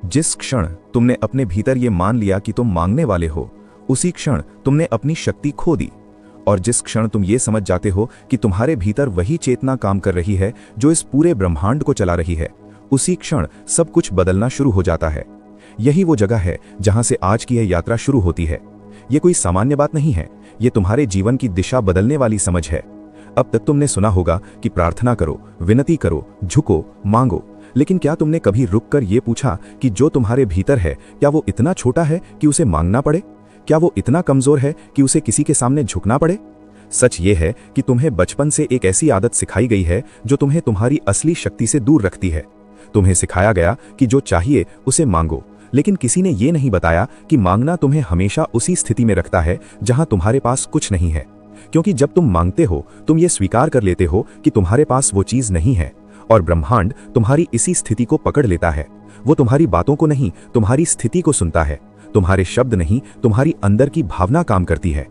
जिस क्षण तुमने अपने भीतर ये मान लिया कि तुम मांगने वाले हो, उसी क्षण तुमने अपनी शक्ति खो दी। और जिस क्षण तुम ये समझ जाते हो कि तुम्हारे भीतर वही चेतना काम कर रही है जो इस पूरे ब्रह्मांड को चला रही है, उसी क्षण सब कुछ बदलना शुरू हो जाता है। यही वो जगह है जहां से आज की यह यात्रा शुरू होती है। ये कोई सामान्य बात नहीं है, ये तुम्हारे जीवन की दिशा बदलने वाली समझ है। अब तक तुमने सुना होगा कि प्रार्थना करो, विनती करो, झुको, मांगो, लेकिन क्या तुमने कभी रुककर ये पूछा कि जो तुम्हारे भीतर है क्या वो इतना छोटा है कि उसे मांगना पड़े? क्या वो इतना कमजोर है कि उसे किसी के सामने झुकना पड़े? सच ये है कि तुम्हें बचपन से एक ऐसी आदत सिखाई गई है जो तुम्हें तुम्हारी असली शक्ति से दूर रखती है। तुम्हें सिखाया गया कि जो चाहिए उसे मांगो, लेकिन किसी ने ये नहीं बताया कि मांगना तुम्हें हमेशा उसी स्थिति में रखता है जहां तुम्हारे पास कुछ नहीं है। क्योंकि जब तुम मांगते हो, तुम ये स्वीकार कर लेते हो कि तुम्हारे पास वो चीज नहीं है, और ब्रह्मांड तुम्हारी इसी स्थिति को पकड़ लेता है। वो तुम्हारी बातों को नहीं, तुम्हारी स्थिति को सुनता है। तुम्हारे शब्द नहीं, तुम्हारी अंदर की भावना काम करती है।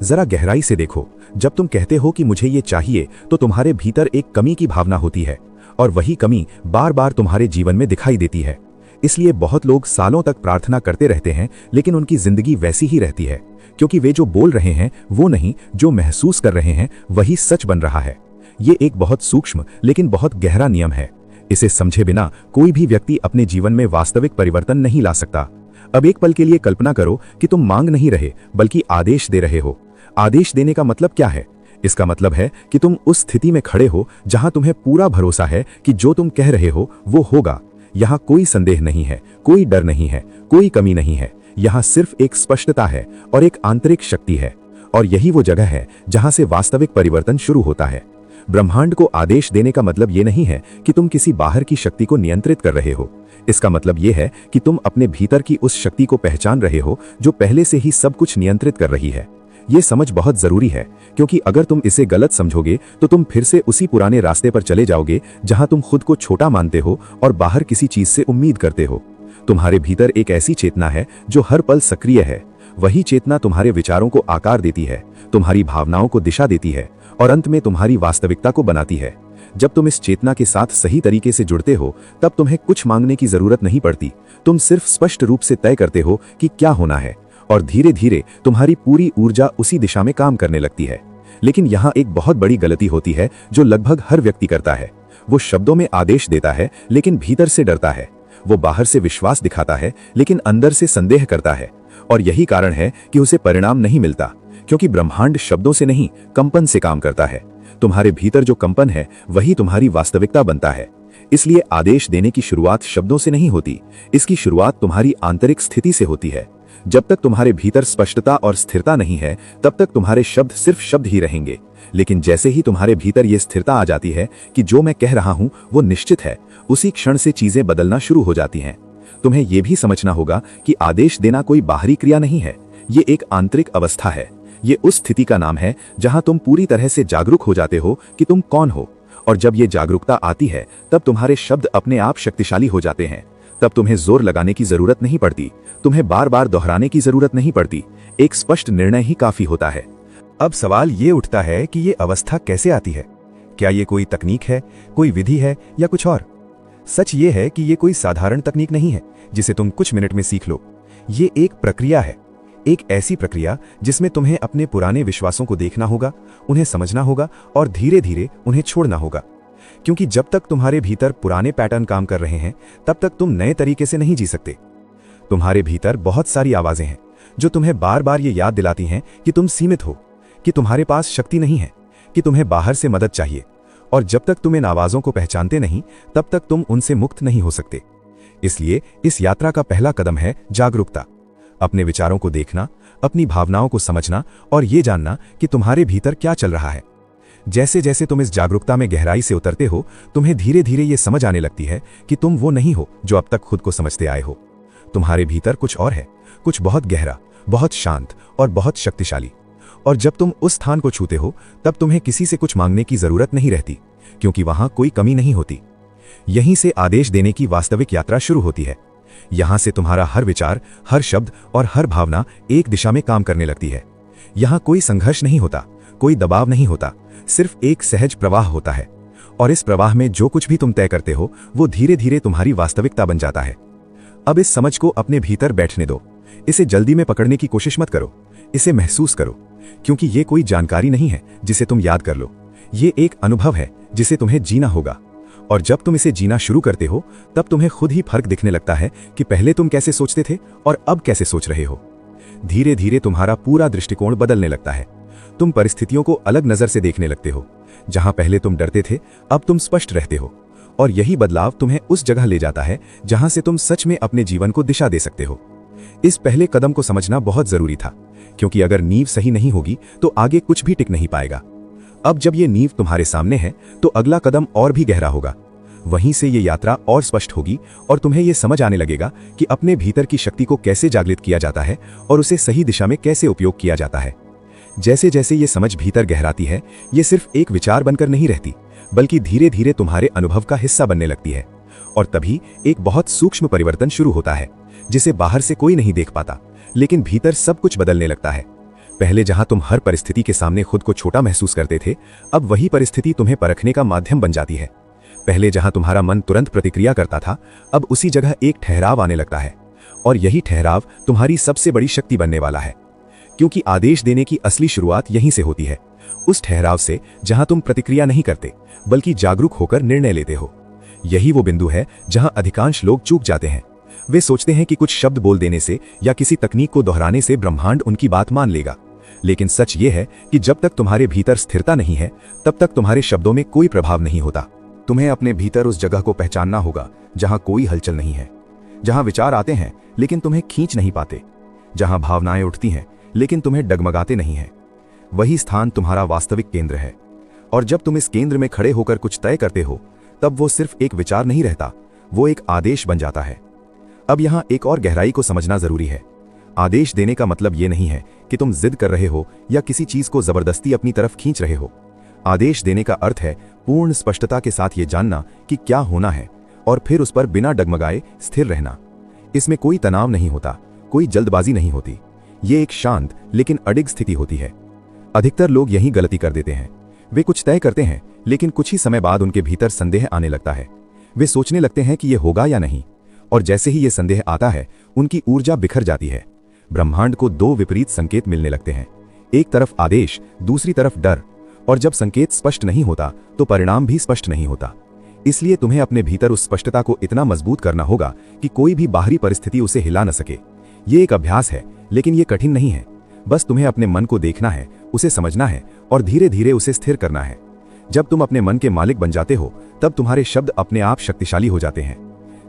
जरा गहराई से देखो, जब तुम कहते हो कि मुझे ये चाहिए, तो तुम्हारे भीतर एक कमी की भावना होती है, और वही कमी बार बार तुम्हारे जीवन में दिखाई देती है। इसलिए बहुत लोग सालों तक प्रार्थना करते रहते हैं, लेकिन उनकी जिंदगी वैसी ही रहती है, क्योंकि वे जो बोल रहे हैं वो नहीं, जो महसूस कर रहे हैं वही सच बन रहा है। ये एक बहुत सूक्ष्म लेकिन बहुत गहरा नियम है। इसे समझे बिना कोई भी व्यक्ति अपने जीवन में वास्तविक परिवर्तन नहीं ला सकता। अब एक पल के लिए कल्पना करो कि तुम मांग नहीं रहे, बल्कि आदेश दे रहे हो। आदेश देने का मतलब क्या है? इसका मतलब है कि तुम उस स्थिति में खड़े हो जहां तुम्हें पूरा भरोसा है कि जो तुम कह रहे हो वो होगा। यहाँ कोई संदेह नहीं है, कोई डर नहीं है, कोई कमी नहीं है। यहाँ सिर्फ एक स्पष्टता है और एक आंतरिक शक्ति है। और यही वो जगह है जहां से वास्तविक परिवर्तन शुरू होता है। ब्रह्मांड को आदेश देने का मतलब ये नहीं है कि तुम किसी बाहर की शक्ति को नियंत्रित कर रहे हो। इसका मतलब ये है कि तुम अपने भीतर की उस शक्ति को पहचान रहे हो जो पहले से ही सब कुछ नियंत्रित कर रही है। ये समझ बहुत जरूरी है, क्योंकि अगर तुम इसे गलत समझोगे तो तुम फिर से उसी पुराने रास्ते पर चले जाओगे जहां तुम खुद को छोटा मानते हो और बाहर किसी चीज से उम्मीद करते हो। तुम्हारे भीतर एक ऐसी चेतना है जो हर पल सक्रिय है। वही चेतना तुम्हारे विचारों को आकार देती है, तुम्हारी भावनाओं को दिशा देती है और अंत में तुम्हारी वास्तविकता को बनाती है। जब तुम इस चेतना के साथ सही तरीके से जुड़ते हो, तब तुम्हें कुछ मांगने की जरूरत नहीं पड़ती। तुम सिर्फ स्पष्ट रूप से तय करते हो कि क्या होना है, और धीरे धीरे तुम्हारी पूरी ऊर्जा उसी दिशा में काम करने लगती है। लेकिन यहाँ एक बहुत बड़ी गलती होती है जो लगभग हर व्यक्ति करता है। वो शब्दों में आदेश देता है, लेकिन भीतर से डरता है। वो बाहर से विश्वास दिखाता है, लेकिन अंदर से संदेह करता है। और यही कारण है कि उसे परिणाम नहीं मिलता, क्योंकि ब्रह्मांड शब्दों से नहीं, कंपन से काम करता है। तुम्हारे भीतर जो कंपन है वही तुम्हारी वास्तविकता बनता है। इसलिए आदेश देने की शुरुआत शब्दों से नहीं होती, इसकी शुरुआत तुम्हारी आंतरिक स्थिति से होती है। जब तक तुम्हारे भीतर स्पष्टता और स्थिरता नहीं है, तब तक तुम्हारे शब्द सिर्फ शब्द ही रहेंगे। लेकिन जैसे ही तुम्हारे भीतर ये स्थिरता आ जाती है कि जो मैं कह रहा हूं वो निश्चित है, उसी क्षण से चीजें बदलना शुरू हो जाती हैं। तुम्हें यह भी समझना होगा कि आदेश देना कोई बाहरी क्रिया नहीं है, ये एक आंतरिक अवस्था है। ये उस स्थिति का नाम है जहां तुम पूरी तरह से जागरूक हो जाते हो कि तुम कौन हो। और जब ये जागरूकता आती है, तब तुम्हारे शब्द अपने आप शक्तिशाली हो जाते हैं। तब तुम्हें जोर लगाने की जरूरत नहीं पड़ती, तुम्हें बार बार दोहराने की जरूरत नहीं पड़ती। एक स्पष्ट निर्णय ही काफी होता है। अब सवाल ये उठता है कि ये अवस्था कैसे आती है? क्या ये कोई तकनीक है, कोई विधि है, या कुछ और? सच ये है कि ये कोई साधारण तकनीक नहीं है जिसे तुम कुछ मिनट में सीख लो। ये एक प्रक्रिया है, एक ऐसी प्रक्रिया जिसमें तुम्हें अपने पुराने विश्वासों को देखना होगा, उन्हें समझना होगा और धीरे धीरे उन्हें छोड़ना होगा। क्योंकि जब तक तुम्हारे भीतर पुराने पैटर्न काम कर रहे हैं, तब तक तुम नए तरीके से नहीं जी सकते। तुम्हारे भीतर बहुत सारी आवाजें हैं जो तुम्हें बार बार ये याद दिलाती हैं कि तुम सीमित हो, कि तुम्हारे पास शक्ति नहीं है, कि तुम्हें बाहर से मदद चाहिए। और जब तक तुम इन आवाजों को पहचानते नहीं, तब तक तुम उनसे मुक्त नहीं हो सकते। इसलिए इस यात्रा का पहला कदम है जागरूकता। अपने विचारों को देखना, अपनी भावनाओं को समझना और ये जानना कि तुम्हारे भीतर क्या चल रहा है। जैसे जैसे तुम इस जागरूकता में गहराई से उतरते हो, तुम्हें धीरे धीरे ये समझ आने लगती है कि तुम वो नहीं हो जो अब तक खुद को समझते आए हो। तुम्हारे भीतर कुछ और है, कुछ बहुत गहरा, बहुत शांत और बहुत शक्तिशाली। और जब तुम उस स्थान को छूते हो, तब तुम्हें किसी से कुछ मांगने की जरूरत नहीं रहती, क्योंकि वहां कोई कमी नहीं होती। यहीं से आदेश देने की वास्तविक यात्रा शुरू होती है। यहां से तुम्हारा हर विचार, हर शब्द और हर भावना एक दिशा में काम करने लगती है। यहां कोई संघर्ष नहीं होता, कोई दबाव नहीं होता, सिर्फ एक सहज प्रवाह होता है। और इस प्रवाह में जो कुछ भी तुम तय करते हो, वो धीरे धीरे तुम्हारी वास्तविकता बन जाता है। अब इस समझ को अपने भीतर बैठने दो। इसे जल्दी में पकड़ने की कोशिश मत करो, इसे महसूस करो, क्योंकि ये कोई जानकारी नहीं है जिसे तुम याद कर लो। ये एक अनुभव है जिसे तुम्हें जीना होगा। और जब तुम इसे जीना शुरू करते हो तब तुम्हें खुद ही फर्क दिखने लगता है कि पहले तुम कैसे सोचते थे और अब कैसे सोच रहे हो। धीरे धीरे तुम्हारा पूरा दृष्टिकोण बदलने लगता है। तुम परिस्थितियों को अलग नजर से देखने लगते हो। जहां पहले तुम डरते थे अब तुम स्पष्ट रहते हो। और यही बदलाव तुम्हें उस जगह ले जाता है जहां से तुम सच में अपने जीवन को दिशा दे सकते हो। इस पहले कदम को समझना बहुत जरूरी था, क्योंकि अगर नींव सही नहीं होगी तो आगे कुछ भी टिक नहीं पाएगा। अब जब ये नींव तुम्हारे सामने है तो अगला कदम और भी गहरा होगा। वहीं से ये यात्रा और स्पष्ट होगी और तुम्हें ये समझ आने लगेगा कि अपने भीतर की शक्ति को कैसे जागृत किया जाता है और उसे सही दिशा में कैसे उपयोग किया जाता है। जैसे जैसे ये समझ भीतर गहराती है, ये सिर्फ एक विचार बनकर नहीं रहती, बल्कि धीरे धीरे तुम्हारे अनुभव का हिस्सा बनने लगती है। और तभी एक बहुत सूक्ष्म परिवर्तन शुरू होता है, जिसे बाहर से कोई नहीं देख पाता, लेकिन भीतर सब कुछ बदलने लगता है। पहले जहां तुम हर परिस्थिति के सामने खुद को छोटा महसूस करते थे, अब वही परिस्थिति तुम्हें परखने का माध्यम बन जाती है। पहले जहां तुम्हारा मन तुरंत प्रतिक्रिया करता था, अब उसी जगह एक ठहराव आने लगता है। और यही ठहराव तुम्हारी सबसे बड़ी शक्ति बनने वाला है, क्योंकि आदेश देने की असली शुरुआत यहीं से होती है। उस ठहराव से जहां तुम प्रतिक्रिया नहीं करते, बल्कि जागरूक होकर निर्णय लेते हो। यही वो बिंदु है जहां अधिकांश लोग चूक जाते हैं। वे सोचते हैं कि कुछ शब्द बोल देने से या किसी तकनीक को दोहराने से ब्रह्मांड उनकी बात मान लेगा। लेकिन सच ये है कि जब तक तुम्हारे भीतर स्थिरता नहीं है, तब तक तुम्हारे शब्दों में कोई प्रभाव नहीं होता। तुम्हें अपने भीतर उस जगह को पहचानना होगा जहां कोई हलचल नहीं है, जहां विचार आते हैं लेकिन तुम्हें खींच नहीं पाते, जहां भावनाएं उठती हैं लेकिन तुम्हें डगमगाते नहीं हैं। वही स्थान तुम्हारा वास्तविक केंद्र है। और जब तुम इस केंद्र में खड़े होकर कुछ तय करते हो, तब वो सिर्फ एक विचार नहीं रहता, वो एक आदेश बन जाता है। अब यहां एक और गहराई को समझना जरूरी है। आदेश देने का मतलब ये नहीं है कि तुम जिद कर रहे हो या किसी चीज को जबरदस्ती अपनी तरफ खींच रहे हो। आदेश देने का अर्थ है पूर्ण स्पष्टता के साथ ये जानना कि क्या होना है और फिर उस पर बिना डगमगाए स्थिर रहना। इसमें कोई तनाव नहीं होता, कोई जल्दबाजी नहीं होती। ये एक शांत लेकिन अडिग स्थिति होती है। अधिकतर लोग यही गलती कर देते हैं। वे कुछ तय करते हैं, लेकिन कुछ ही समय बाद उनके भीतर संदेह आने लगता है। वे सोचने लगते हैं कि ये होगा या नहीं, और जैसे ही ये संदेह आता है, उनकी ऊर्जा बिखर जाती है। ब्रह्मांड को दो विपरीत संकेत मिलने लगते हैं, एक तरफ आदेश, दूसरी तरफ डर। और जब संकेत स्पष्ट नहीं होता तो परिणाम भी स्पष्ट नहीं होता। इसलिए तुम्हें अपने भीतर उस स्पष्टता को इतना मजबूत करना होगा कि कोई भी बाहरी परिस्थिति उसे हिला न सके। ये एक अभ्यास है, लेकिन ये कठिन नहीं है। बस तुम्हें अपने मन को देखना है, उसे समझना है और धीरे धीरे उसे स्थिर करना है। जब तुम अपने मन के मालिक बन जाते हो, तब तुम्हारे शब्द अपने आप शक्तिशाली हो जाते हैं।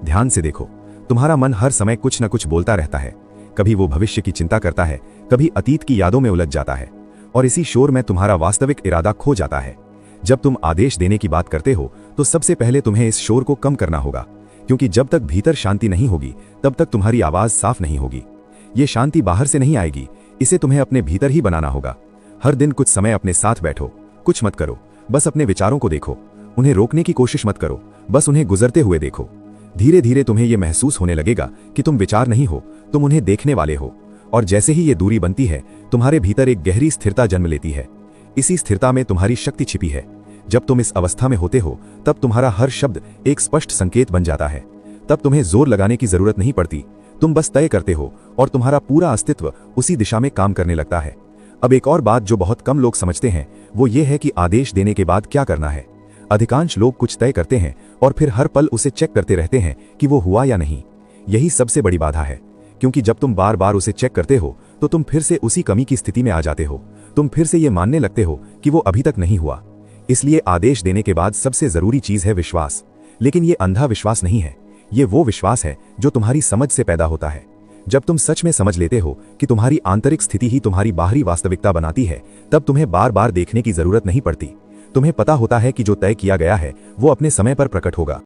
ध्यान से देखो, तुम्हारा मन हर समय कुछ न कुछ बोलता रहता है। कभी वो भविष्य की चिंता करता है, कभी अतीत की यादों में उलझ जाता है, और इसी शोर में तुम्हारा वास्तविक इरादा खो जाता है। जब तुम आदेश देने की बात करते हो, तो सबसे पहले तुम्हें इस शोर को कम करना होगा, क्योंकि जब तक भीतर शांति नहीं होगी, तब तक तुम्हारी आवाज साफ नहीं होगी। ये शांति बाहर से नहीं आएगी, इसे तुम्हें अपने भीतर ही बनाना होगा। हर दिन कुछ समय अपने साथ बैठो, कुछ मत करो, बस अपने विचारों को देखो। उन्हें रोकने की कोशिश मत करो, बस उन्हें गुजरते हुए देखो। धीरे धीरे तुम्हें यह महसूस होने लगेगा कि तुम विचार नहीं हो, तुम उन्हें देखने वाले हो। और जैसे ही ये दूरी बनती है, तुम्हारे भीतर एक गहरी स्थिरता जन्म लेती है। इसी स्थिरता में तुम्हारी शक्ति छिपी है। जब तुम इस अवस्था में होते हो, तब तुम्हारा हर शब्द एक स्पष्ट संकेत बन जाता है। तब तुम्हें जोर लगाने की जरूरत नहीं पड़ती, तुम बस तय करते हो और तुम्हारा पूरा अस्तित्व उसी दिशा में काम करने लगता है। अब एक और बात जो बहुत कम लोग समझते हैं, वो ये है कि आदेश देने के बाद क्या करना है। अधिकांश लोग कुछ तय करते हैं और फिर हर पल उसे चेक करते रहते हैं कि वो हुआ या नहीं। यही सबसे बड़ी बाधा है, क्योंकि जब तुम बार बार उसे चेक करते हो, तो तुम फिर से उसी कमी की स्थिति में आ जाते हो। तुम फिर से ये मानने लगते हो कि वो अभी तक नहीं हुआ। इसलिए आदेश देने के बाद सबसे जरूरी चीज है विश्वास। लेकिन ये अंधा विश्वास नहीं है, ये वो विश्वास है जो तुम्हारी समझ से पैदा होता है। जब तुम सच में समझ लेते हो कि तुम्हारी आंतरिक स्थिति ही तुम्हारी बाहरी वास्तविकता बनाती है, तब तुम्हें बार बार देखने की जरूरत नहीं पड़ती। तुम्हें पता होता है कि जो तय किया गया है वो अपने समय पर प्रकट होगा।